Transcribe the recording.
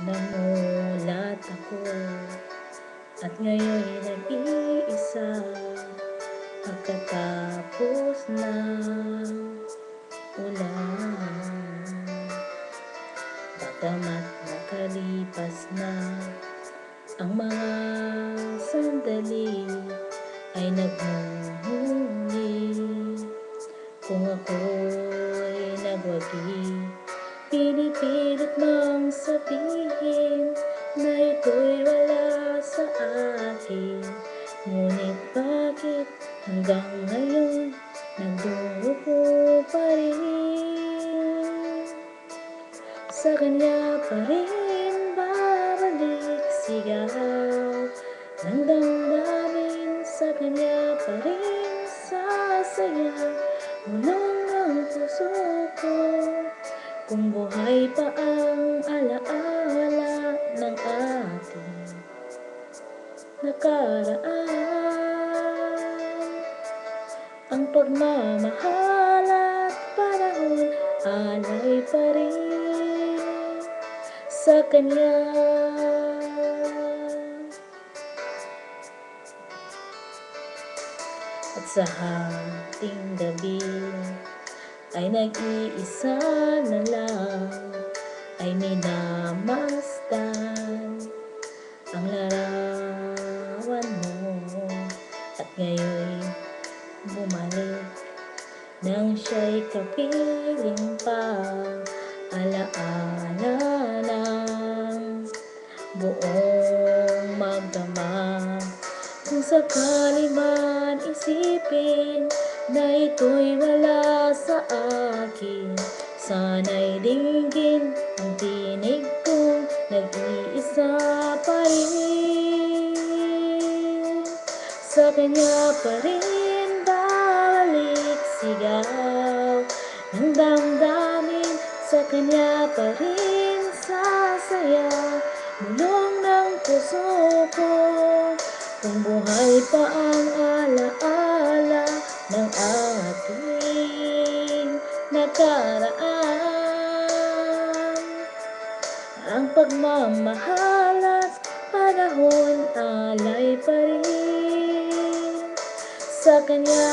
Namulat ako at ngayon nag-iisa pagkatapos ng ulan. Bagamat nakalipas na ang mga sandali ay nagmumuli. Kung ako'y nagwagi, pinipilit mang sabihin na ito'y wala sa akin. Ngunit bakit hanggang ngayon nagdurugo pa rin? Sa kanya pa rin babalik sigaw ng damdamin, sa kanya pa rin sasaya ulong ng puso ko. Kung buhay pa ang alaala ng ating nakaraan, ang pagmamahal at panahon alay pa rin sa kanya. At sa hating gabi ay nag-iisa na lang, ay minamasdan ang larawan mo. At ngayon bumalik nang siya'y kapiling pa, alaala ng buong magdamag. Kung sakali man isipin na ito'y wala sa akin, sana'y dinggin ang tinig kong nag-iisa pa rin. Sa kanya pa rin balik sigaw ng damdamin, sa kanya pa rin sasaya bulong ng puso ko. Kung buhay pa ang alaala ng ating nakaraan, ang pagmamahal at panahon alay pa rin sa kanya.